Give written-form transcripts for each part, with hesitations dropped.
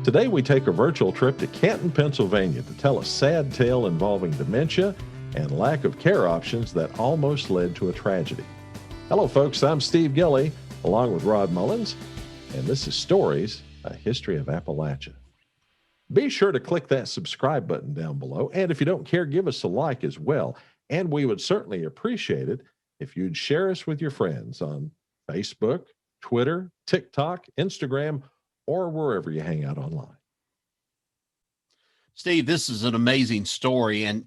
Today, we take a virtual trip to Canton, Pennsylvania to tell a sad tale involving dementia and lack of care options that almost led to a tragedy. Hello, folks. I'm Steve Gilley, along with Rod Mullins, and this is Stories, a History of Appalachia. Be sure to click that subscribe button down below, and if you don't care, give us a like as well. And we would certainly appreciate it if you'd share us with your friends on Facebook, Twitter, TikTok, Instagram, or wherever you hang out online. Steve, this is an amazing story. And,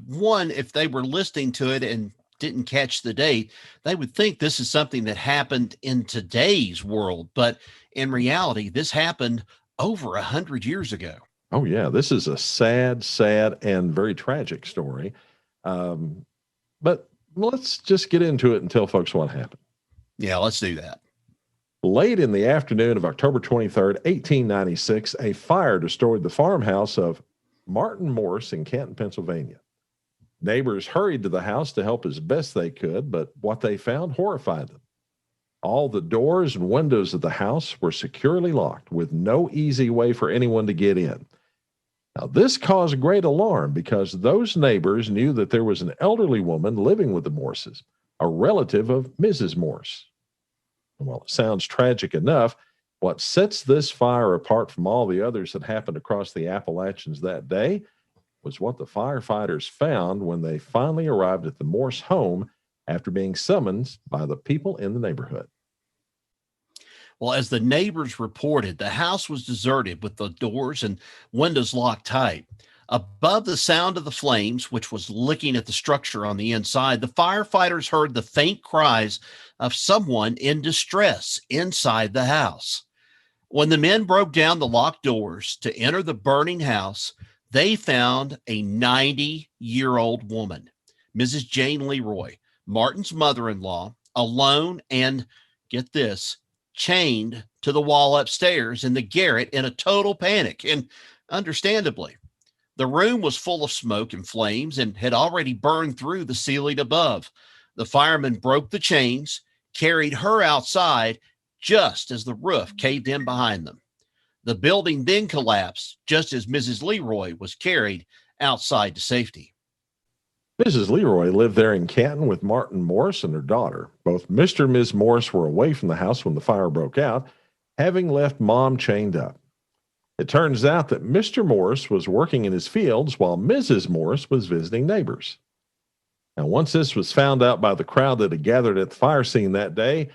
one, if they were listening to it and didn't catch the date, they would think this is something that happened in today's world. But in reality, this happened over 100 years ago. Oh, yeah. This is a sad, and very tragic story. But let's just get into it and tell folks what happened. Yeah, let's do that. Late in the afternoon of October 23rd, 1896, a fire destroyed the farmhouse of Martin Morse in Canton, Pennsylvania. Neighbors hurried to the house to help as best they could, but what they found horrified them. All the doors and windows of the house were securely locked, with no easy way for anyone to get in. Now, this caused great alarm because those neighbors knew that there was an elderly woman living with the Morses, a relative of Mrs. Morse. Well, it sounds tragic enough. What sets this fire apart from all the others that happened across the Appalachians that day was what the firefighters found when they finally arrived at the Morse home after being summoned by the people in the neighborhood. Well, as the neighbors reported, the house was deserted with the doors and windows locked tight. Above the sound of the flames, which was licking at the structure on the inside, the firefighters heard the faint cries of someone in distress inside the house. When the men broke down the locked doors to enter the burning house, they found a 90-year-old woman, Mrs. Jane Leroy, Martin's mother-in-law, alone and, get this, chained to the wall upstairs in the garret in a total panic, and understandably. The room was full of smoke and flames and had already burned through the ceiling above. The firemen broke the chains, carried her outside just as the roof caved in behind them. The building then collapsed just as Mrs. Leroy was carried outside to safety. Mrs. Leroy lived there in Canton with Martin Morse and her daughter. Both Mr. and Ms. Morse were away from the house when the fire broke out, having left Mom chained up. It turns out that Mr. Morse was working in his fields while Mrs. Morse was visiting neighbors. Now, once this was found out by the crowd that had gathered at the fire scene that day,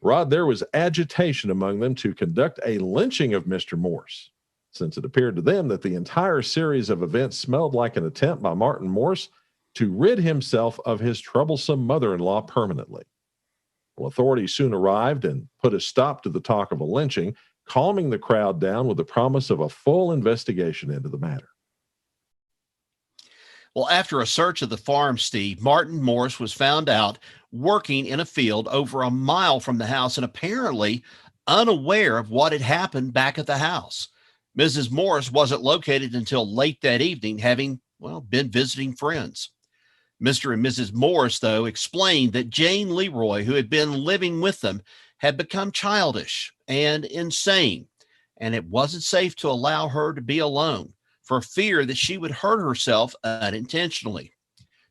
Rod, there was agitation among them to conduct a lynching of Mr. Morse, since it appeared to them that the entire series of events smelled like an attempt by Martin Morse to rid himself of his troublesome mother-in-law permanently. Well, authorities soon arrived and put a stop to the talk of a lynching, calming the crowd down with the promise of a full investigation into the matter. Well, after a search of the farm, Steve, Martin Morse was found out working in a field over a mile from the house and apparently unaware of what had happened back at the house. Mrs. Morse wasn't located until late that evening, having, been visiting friends. Mr. and Mrs. Morse, though, explained that Jane Leroy, who had been living with them, had become childish and insane, and it wasn't safe to allow her to be alone for fear that she would hurt herself unintentionally.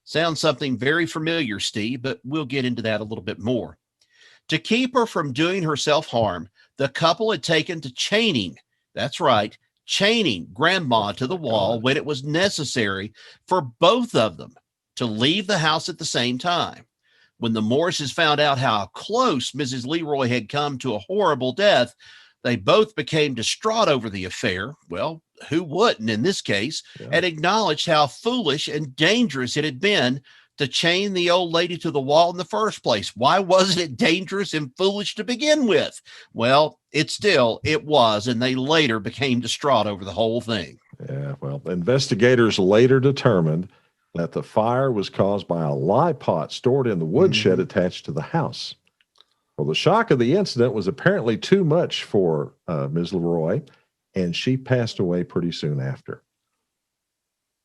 Sounds something very familiar, Steve, but we'll get into that a little bit more. To keep her from doing herself harm, the couple had taken to chaining, that's right, chaining Grandma to the wall when it was necessary for both of them to leave the house at the same time. When the Morses found out how close Mrs. Leroy had come to a horrible death, they both became distraught over the affair. Well, who wouldn't in this case, and acknowledged how foolish and dangerous it had been to chain the old lady to the wall in the first place. Why wasn't it dangerous and foolish to begin with? Well, it was, and they later became distraught over the whole thing. Yeah, well, investigators later determined that the fire was caused by a lye pot stored in the woodshed attached to the house. Well, the shock of the incident was apparently too much for Ms. Leroy, and she passed away pretty soon after.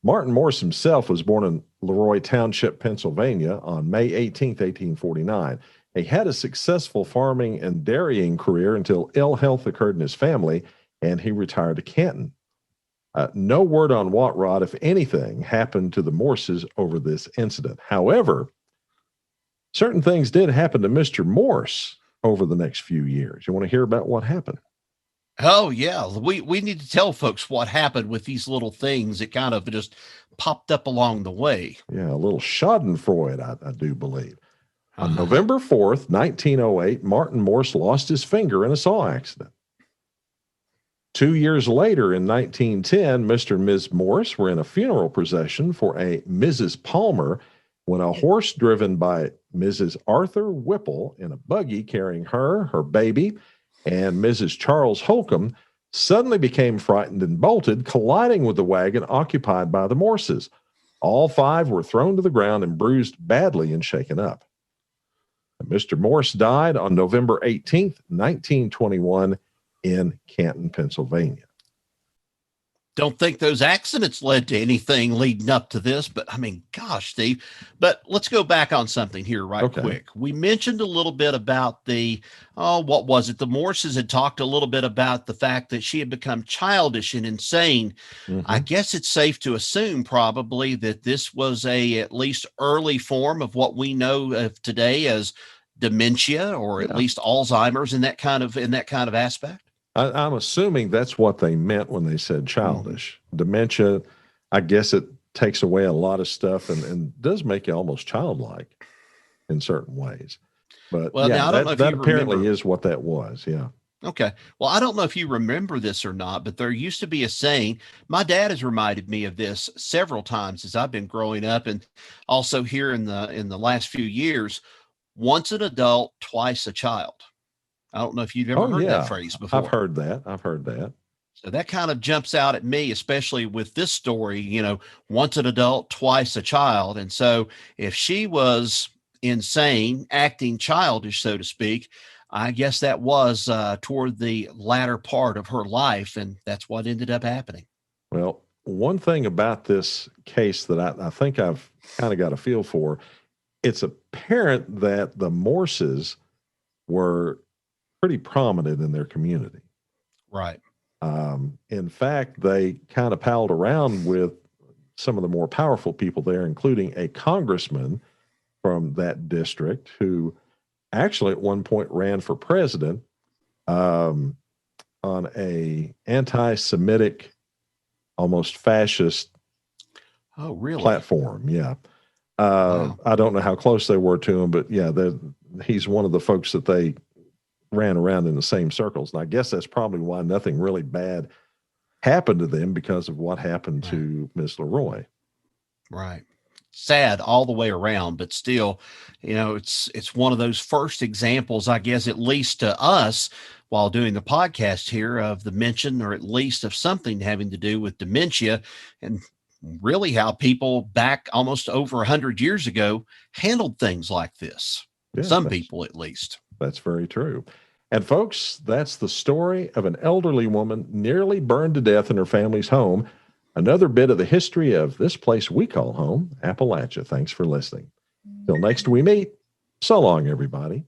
Martin Morse himself was born in Leroy Township, Pennsylvania on May 18, 1849. He had a successful farming and dairying career until ill health occurred in his family, and he retired to Canton. No word on what, Rod, if anything, happened to the Morses over this incident. However, certain things did happen to Mr. Morse over the next few years. You want to hear about what happened? Oh yeah, we need to tell folks what happened with these little things that kind of just popped up along the way. Yeah, a little Schadenfreude, I do believe. On Uh-huh. November 4th, 1908, Martin Morse lost his finger in a saw accident. 2 years later, in 1910, Mr. and Ms. Morse were in a funeral procession for a Mrs. Palmer when a horse driven by Mrs. Arthur Whipple in a buggy carrying her, her baby, and Mrs. Charles Holcomb suddenly became frightened and bolted, colliding with the wagon occupied by the Morses. All five were thrown to the ground and bruised badly and shaken up. Mr. Morse died on November 18th, 1921 in Canton, Pennsylvania. Don't think those accidents led to anything leading up to this, but I mean, gosh, Steve. But let's go back on something here right quick. We mentioned a little bit about what was it? The Morses had talked a little bit about the fact that she had become childish and insane. I guess it's safe to assume probably that this was at least early form of what we know of today as dementia, or at least Alzheimer's in that kind of aspect. I'm assuming that's what they meant when they said childish. Dementia, I guess it takes away a lot of stuff and does make you almost childlike in certain ways. But now, I don't know if that you apparently remember. is what that was. Yeah. Okay. Well, I don't know if you remember this or not, but there used to be a saying. My dad has reminded me of this several times as I've been growing up, and also here in the last few years. Once an adult, twice a child. I don't know if you've ever heard that phrase before. I've heard that. So that kind of jumps out at me, especially with this story, once an adult, twice a child. And so if she was insane, acting childish, so to speak, I guess that was toward the latter part of her life. And that's what ended up happening. Well, one thing about this case that I think I've kind of got a feel for, it's apparent that the Morses were pretty prominent in their community. Right. In fact, they kind of palled around with some of the more powerful people there, including a congressman from that district who actually at one point ran for president on a anti-Semitic, almost fascist platform. Yeah. Wow. I don't know how close they were to him, but yeah, he's one of the folks that they ran around in the same circles. And I guess that's probably why nothing really bad happened to them, because of what happened to Miss Leroy. Right. Sad all the way around, but still, it's one of those first examples, I guess, at least to us while doing the podcast here, of the mention, or at least of something having to do with dementia, and really how people back almost over 100 years ago handled things like this. Yeah, some people, at least. That's very true. And folks, that's the story of an elderly woman nearly burned to death in her family's home. Another bit of the history of this place we call home, Appalachia. Thanks for listening. Till next we meet, so long, everybody.